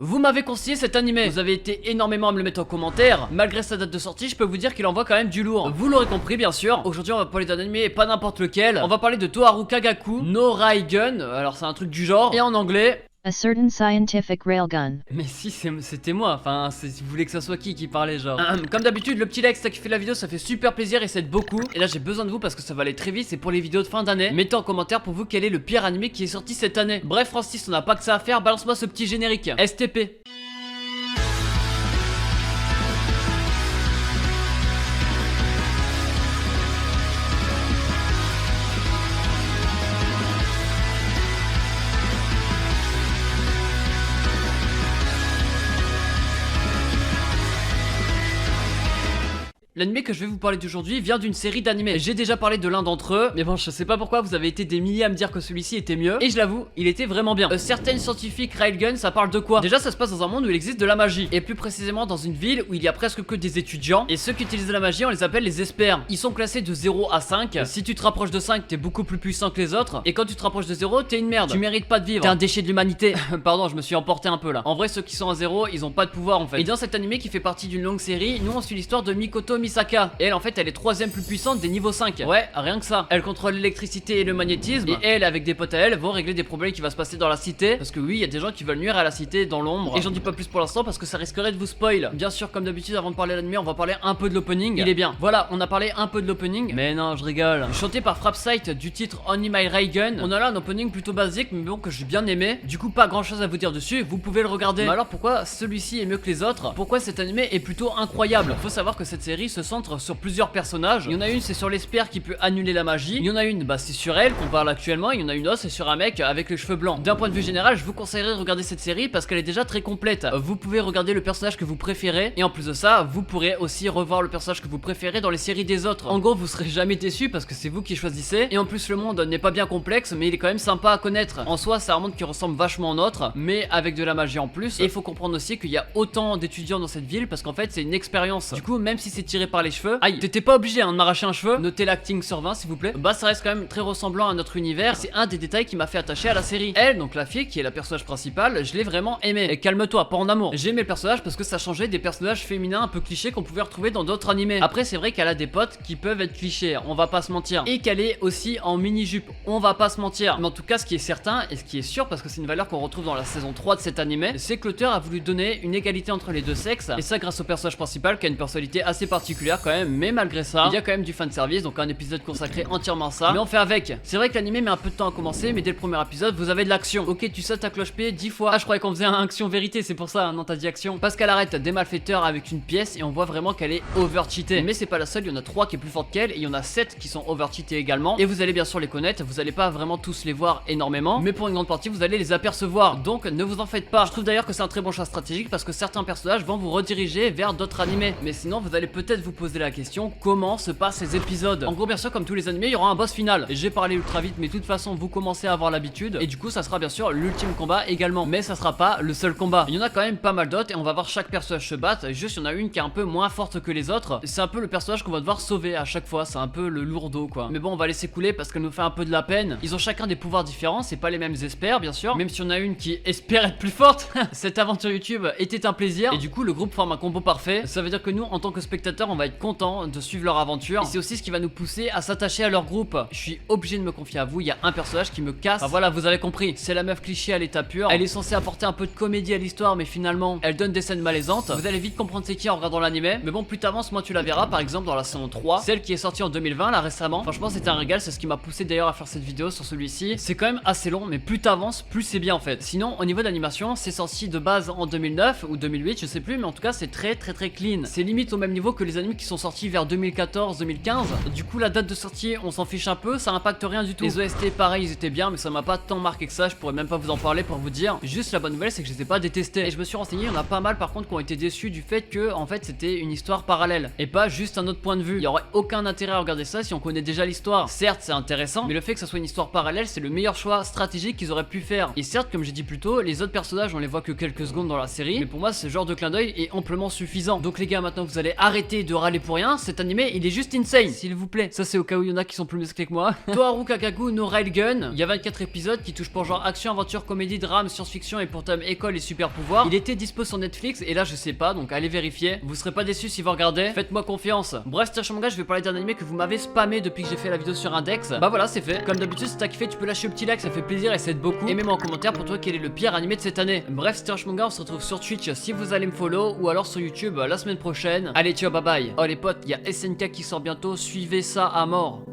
Vous m'avez conseillé cet animé, vous avez été énormément à me le mettre en commentaire. Malgré sa date de sortie, je peux vous dire qu'il envoie quand même du lourd. Vous l'aurez compris bien sûr. Aujourd'hui on va parler d'un animé et pas n'importe lequel. On va parler de Toharu Kagaku no Raigun. Alors c'est un truc du genre. Et en anglais... A certain scientific railgun. Mais si c'était moi, enfin si vous voulez que ça soit qui parlait genre. Comme d'habitude le petit like ça qui fait la vidéo ça fait super plaisir et ça aide beaucoup. Et là j'ai besoin de vous parce que ça va aller très vite, c'est pour les vidéos de fin d'année. Mettez en commentaire pour vous quel est le pire animé qui est sorti cette année. Bref Francis, on n'a pas que ça à faire, balance-moi ce petit générique STP. L'animé que je vais vous parler d'aujourd'hui vient d'une série d'animés. J'ai déjà parlé de l'un d'entre eux, mais bon, je sais pas pourquoi vous avez été des milliers à me dire que celui-ci était mieux. Et je l'avoue, il était vraiment bien. Certaines scientifiques railgun, ça parle de quoi? Déjà, ça se passe dans un monde où il existe de la magie. Et plus précisément dans une ville où il y a presque que des étudiants. Et ceux qui utilisent la magie, on les appelle les experts. Ils sont classés de 0 à 5. Si tu te rapproches de 5, t'es beaucoup plus puissant que les autres. Et quand tu te rapproches de 0, t'es une merde. Tu mérites pas de vivre. T'es un déchet de l'humanité. Pardon, je me suis emporté un peu là. En vrai, ceux qui sont à 0, ils ont pas de pouvoir en fait. Et dans cet animé qui fait partie d'une longue série, nous on suit l'histoire de Mikoto Misaka. Et elle, en fait, elle est 3ème plus puissante des niveaux 5. Ouais, rien que ça. Elle contrôle l'électricité et le magnétisme. Et elle, avec des potes à elle, vont régler des problèmes qui va se passer dans la cité. Parce que oui, il y a des gens qui veulent nuire à la cité dans l'ombre. Et j'en dis pas plus pour l'instant parce que ça risquerait de vous spoil. Bien sûr, comme d'habitude, avant de parler de l'anime, on va parler un peu de l'opening. Il est bien. Voilà, on a parlé un peu de l'opening. Mais non, je rigole. Chanté par Frapsite du titre Only My Raygun. On a là un opening plutôt basique, mais bon, que j'ai bien aimé. Du coup, pas grand chose à vous dire dessus. Vous pouvez le regarder. Mais alors, pourquoi celui-ci est mieux que les autres? Pourquoi cet animé est plutôt incroyable? Faut savoir que cette série se centre sur plusieurs personnages. Il y en a une, c'est sur l'espère qui peut annuler la magie. Il y en a une, bah c'est sur elle qu'on parle actuellement. Il y en a une autre, c'est sur un mec avec les cheveux blancs. D'un point de vue général, je vous conseillerais de regarder cette série parce qu'elle est déjà très complète. Vous pouvez regarder le personnage que vous préférez. Et en plus de ça, vous pourrez aussi revoir le personnage que vous préférez dans les séries des autres. En gros, vous serez jamais déçu parce que c'est vous qui choisissez. Et en plus, le monde n'est pas bien complexe, mais il est quand même sympa à connaître. En soi, c'est un monde qui ressemble vachement au nôtre, mais avec de la magie en plus. Et il faut comprendre aussi qu'il y a autant d'étudiants dans cette ville parce qu'en fait, c'est une expérience. Du coup, même si c'est tiré par les cheveux, aïe, t'étais pas obligé de m'arracher un cheveu. Notez l'acting sur 20 s'il vous plaît. Bah ça reste quand même très ressemblant à notre univers. C'est un des détails qui m'a fait attacher à la série. Elle, donc la fille qui est la personnage principale, je l'ai vraiment aimée. Et calme-toi, pas en amour. J'ai aimé le personnage parce que ça changeait des personnages féminins un peu clichés qu'on pouvait retrouver dans d'autres animés. Après c'est vrai qu'elle a des potes qui peuvent être clichés, on va pas se mentir. Et qu'elle est aussi en mini-jupe, on va pas se mentir. Mais en tout cas ce qui est certain et ce qui est sûr, parce que c'est une valeur qu'on retrouve dans la saison 3 de cet animé, c'est que l'auteur a voulu donner une égalité entre les deux sexes. Et ça grâce au personnage principal qui a une personnalité assez particulière quand même. Mais malgré ça, il y a quand même du fan service, donc un épisode consacré entièrement à ça. Mais on fait avec. C'est vrai que l'animé met un peu de temps à commencer, mais dès le premier épisode, vous avez de l'action. Ok, tu sautes à cloche-pied 10 fois. Ah, je croyais qu'on faisait un action vérité, c'est pour ça. Non, t'as dit action. Parce qu'elle arrête des malfaiteurs avec une pièce et on voit vraiment qu'elle est over-cheatée. Mais c'est pas la seule, il y en a 3 qui est plus forte qu'elle et il y en a 7 qui sont over-cheatés également. Et vous allez bien sûr les connaître, vous allez pas vraiment tous les voir énormément, mais pour une grande partie, vous allez les apercevoir. Donc ne vous en faites pas. Je trouve d'ailleurs que c'est un très bon choix stratégique parce que certains personnages vont vous rediriger vers d'autres animés. Mais sinon, vous allez peut-être vous poser la question comment se passent ces épisodes. En gros, bien sûr, comme tous les animés, il y aura un boss final. J'ai parlé ultra vite, mais de toute façon, vous commencez à avoir l'habitude. Et du coup, ça sera bien sûr l'ultime combat également. Mais ça sera pas le seul combat. Il y en a quand même pas mal d'autres et on va voir chaque personnage se battre. Juste, il y en a une qui est un peu moins forte que les autres. C'est un peu le personnage qu'on va devoir sauver à chaque fois. C'est un peu le lourdeau, quoi. Mais bon, on va laisser couler parce qu'elle nous fait un peu de la peine. Ils ont chacun des pouvoirs différents. C'est pas les mêmes experts, bien sûr. Même si on a une qui espère être plus forte. Cette aventure YouTube était un plaisir. Et du coup, le groupe forme un combo parfait. Ça veut dire que nous, en tant que spectateurs, on va être content de suivre leur aventure. Et c'est aussi ce qui va nous pousser à s'attacher à leur groupe. Je suis obligé de me confier à vous, il y a un personnage qui me casse. Enfin voilà, vous avez compris, c'est la meuf cliché à l'état pur. Elle est censée apporter un peu de comédie à l'histoire, mais finalement, elle donne des scènes malaisantes. Vous allez vite comprendre c'est qui en regardant l'animé. Mais bon, plus t'avances, moi tu la verras, par exemple dans la saison 3, celle qui est sortie en 2020 là récemment. Franchement, c'était un régal, c'est ce qui m'a poussé d'ailleurs à faire cette vidéo sur celui-ci. C'est quand même assez long, mais plus t'avances, plus c'est bien en fait. Sinon, au niveau d'animation, c'est sorti de base en 2009 ou 2008, je sais plus, mais en tout cas, c'est très clean. C'est limite au même niveau que les animés qui sont sortis vers 2014-2015. Du coup, la date de sortie, on s'en fiche un peu, ça impacte rien du tout. Les OST, pareil, ils étaient bien, mais ça m'a pas tant marqué que ça. Je pourrais même pas vous en parler pour vous dire. Juste la bonne nouvelle, c'est que je les ai pas détestés. Et je me suis renseigné, il y en a pas mal par contre qui ont été déçus du fait que, en fait, c'était une histoire parallèle et pas juste un autre point de vue. Il y aurait aucun intérêt à regarder ça si on connaît déjà l'histoire. Certes, c'est intéressant, mais le fait que ça soit une histoire parallèle, c'est le meilleur choix stratégique qu'ils auraient pu faire. Et certes, comme j'ai dit plus tôt, les autres personnages, on les voit que quelques secondes dans la série, mais pour moi, ce genre de clin d'œil est amplement suffisant. Donc les gars, maintenant vous allez arrêter de râler pour rien, cet animé il est juste insane, s'il vous plaît. Ça c'est au cas où il y en a qui sont plus musclés que moi. Toharu Kakaku no Railgun, il y a 24 épisodes qui touchent pour genre action, aventure, comédie, drame, science-fiction et pour thème école et super pouvoir. Il était dispo sur Netflix et là je sais pas, donc allez vérifier. Vous serez pas déçus si vous regardez, faites-moi confiance. Bref, c'était Manga, je vais parler d'un animé que vous m'avez spammé depuis que j'ai fait la vidéo sur Index. Bah voilà, c'est fait. Comme d'habitude, si t'as kiffé, tu peux lâcher un petit like, ça fait plaisir et ça aide beaucoup. Et mets-moi en commentaire pour toi quel est le pire animé de cette année. Bref, c'était Manga, on se retrouve sur Twitch si vous allez me follow ou alors sur YouTube la semaine prochaine. Allez, ciao, bye bye. Oh les potes, il y a SNK qui sort bientôt, suivez ça à mort.